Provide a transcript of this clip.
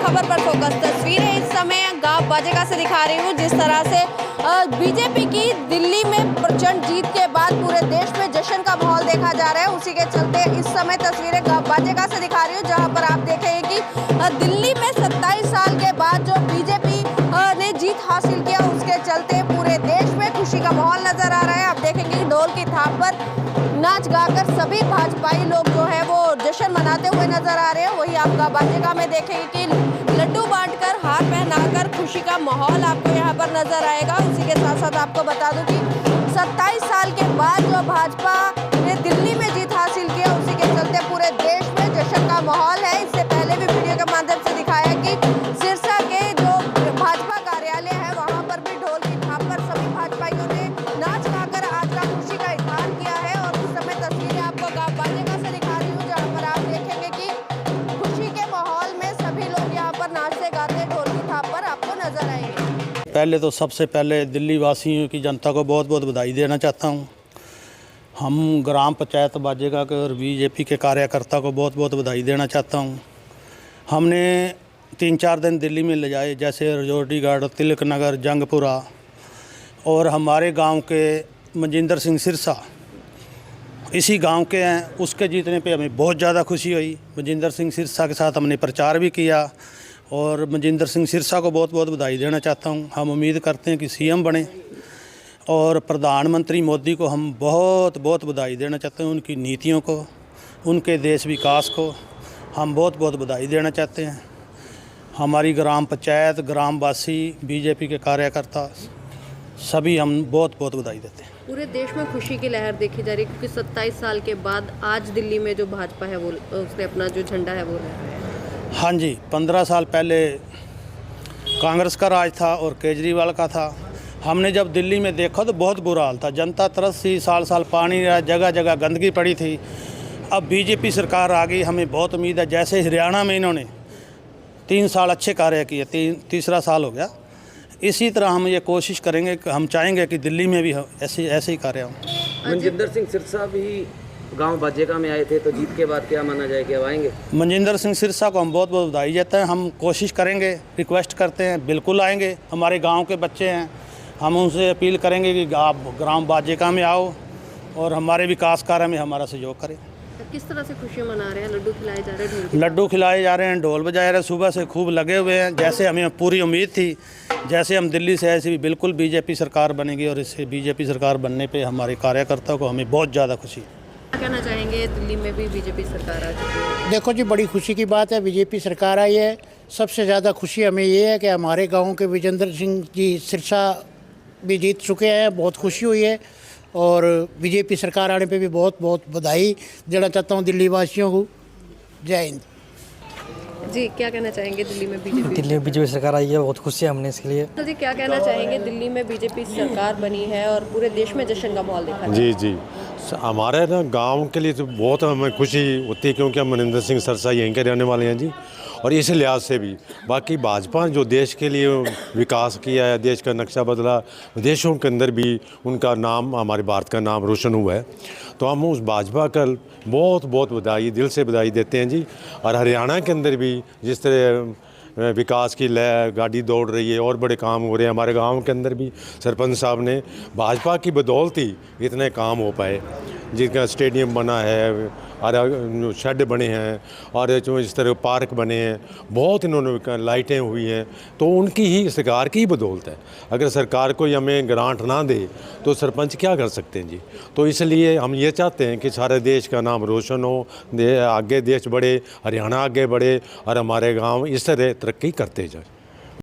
खबर पर फोकस। तस्वीरें इस समय गांव बाजेगा से दिखा रही हूं। जिस तरह से बीजेपी की दिल्ली में प्रचंड जीत के बाद पूरे देश में जश्न का माहौल देखा जा रहा है, उसी के चलते इस समय तस्वीरें गांव बाजेगा से दिखा रही हूं, जहां पर आप देखेंगे कि दिल्ली में 27 साल के बाद जो बीजेपी ने जीत हासिल किया, उसके चलते पूरे देश में खुशी का माहौल नजर आ रहा है। आप देखेंगे कि ढोल की थाप पर नाच गाकर सभी भाजपाई लोग जो है वो जश्न मनाते हुए नजर आ रहे हैं। वही आप गांव बाजेगा में देखेंगे कि लड्डू बांटकर, हार पहनाकर खुशी का माहौल आपको यहाँ पर नजर आएगा। उसी के साथ साथ आपको बता दूं कि 27 साल के बाद जो भाजपा ने दिल्ली में जीत हासिल किया, उसी के चलते पूरे देश में जश्न का माहौल है। इससे पहले भी वीडियो के माध्यम से दिखाया कि सिरसा के जो भाजपा कार्यालय है, वहां पर भी ढोल की थाप पर सभी भाजपाइयों ने नाच गाकर आज का खुशी का इजहार किया है। और इस समय तस्वीरें आपको गांव बाजेगा से दिखा रही हूँ, जहाँ पर आप देखेंगे कि खुशी के माहौल में सभी लोग यहाँ पर नाचते गाते ढोल की थाप पर आपको नजर आएंगे। पहले तो सबसे पहले दिल्ली वासियों की जनता को बहुत बहुत बधाई देना चाहता हूँ। हम ग्राम पंचायत बाजेगा के और बीजेपी के कार्यकर्ता को बहुत बहुत बधाई देना चाहता हूँ। हमने 3-4 दिन दिल्ली में ले जाए, जैसे रजौटी गढ़, तिलक नगर, जंगपुरा, और हमारे गांव के मनजिंदर सिंह सिरसा इसी गांव के हैं। उसके जीतने पे हमें बहुत ज़्यादा खुशी हुई। मनजिंदर सिंह सिरसा के साथ हमने प्रचार भी किया और मनजिंदर सिंह सिरसा को बहुत बहुत बधाई देना चाहता हूं। हम उम्मीद करते हैं कि सीएम बने, और प्रधानमंत्री मोदी को हम बहुत बहुत बधाई देना चाहते हैं। उनकी नीतियों को, उनके देश विकास को हम बहुत बहुत बधाई देना चाहते हैं। हमारी ग्राम पंचायत, ग्रामवासी, बीजेपी के कार्यकर्ता सभी हम बहुत बहुत बधाई देते हैं। पूरे देश में खुशी की लहर देखी जा रही है, क्योंकि 27 साल के बाद आज दिल्ली में जो भाजपा है वो उसने अपना जो झंडा है वो लहराया है। हाँ जी, 15 साल पहले कांग्रेस का राज था और केजरीवाल का था। हमने जब दिल्ली में देखा तो बहुत बुरा हाल था, जनता तरस थी, साल साल पानी रहा, जगह जगह गंदगी पड़ी थी। अब बीजेपी सरकार आ गई, हमें बहुत उम्मीद है। जैसे हरियाणा में इन्होंने 3 साल अच्छे कार्य किए, तीसरा साल हो गया, इसी तरह हम ये कोशिश करेंगे कि हम चाहेंगे कि दिल्ली में भी ऐसे ही कार्य हों। मनजिंदर सिंह सिरसा भी गांव बाजेगा में आए थे, तो जीत के बाद क्या माना जाए कि अब आएंगे? मनजिंदर सिंह सिरसा को हम बहुत बहुत बधाई देते हैं। हम कोशिश करेंगे, रिक्वेस्ट करते हैं, बिल्कुल आएंगे। हमारे गांव के बच्चे हैं, हम उनसे अपील करेंगे कि आप ग्राम बाजेगा में आओ और हमारे विकास कार्य में हमारा सहयोग करें। किस तरह से खुशी मना रहे हैं? लड्डू खिलाए जा रहे हैं, लड्डू खिलाए जा रहे हैं, ढोल बजाए रहे हैं, सुबह से खूब लगे हुए हैं। जैसे हमें पूरी उम्मीद थी, जैसे हम दिल्ली से ऐसे भी बिल्कुल बीजेपी सरकार बनेगी, और इससे बीजेपी सरकार बनने पे हमारे कार्यकर्ताओं को हमें बहुत ज़्यादा खुशी। क्या कहना चाहेंगे, दिल्ली में भी बीजेपी सरकार आ चुकी है? देखो जी, बड़ी खुशी की बात है, बीजेपी सरकार आई है। सबसे ज़्यादा खुशी हमें ये है कि हमारे गाँव के विजेंद्र सिंह जी सिरसा भी जीत चुके हैं, बहुत खुशी हुई है। और बीजेपी सरकार आने पे भी बहुत बहुत बधाई देना चाहता हूँ दिल्ली वासियों को। जय हिंद जी। क्या कहना चाहेंगे, दिल्ली में बीजेपी सरकार आई है, बहुत खुशी है हमने इसके लिए। तो जी, क्या कहना चाहेंगे, दिल्ली में बीजेपी सरकार बनी है और पूरे देश में जश्न का माहौल देखा जी जी, हमारे ना गांव के लिए तो बहुत हमें खुशी होती है, क्योंकि हम मनजिंदर सिंह सिरसा यहीं के रहने वाले हैं जी। और इस लिहाज से भी बाकी भाजपा जो देश के लिए विकास किया है, देश का नक्शा बदला, विदेशों के अंदर भी उनका नाम, हमारे भारत का नाम रोशन हुआ है, तो हम उस भाजपा का बहुत बहुत बधाई, दिल से बधाई देते हैं जी। और हरियाणा के अंदर भी जिस तरह विकास की लय गाड़ी दौड़ रही है और बड़े काम हो रहे हैं, हमारे गांव के अंदर भी सरपंच साहब ने भाजपा की बदौलत ही इतने काम हो पाए, जिनका स्टेडियम बना है और शेड बने हैं और जो इस तरह पार्क बने हैं, बहुत इन्होंने लाइटें हुई हैं, तो उनकी ही सरकार की ही बदौलत है। अगर सरकार कोई हमें ग्रांट ना दे तो सरपंच क्या कर सकते हैं जी। तो इसलिए हम ये चाहते हैं कि सारे देश का नाम रोशन हो, आगे देश बढ़े, हरियाणा आगे बढ़े और हमारे गाँव इस तरह तरक्की करते जाए।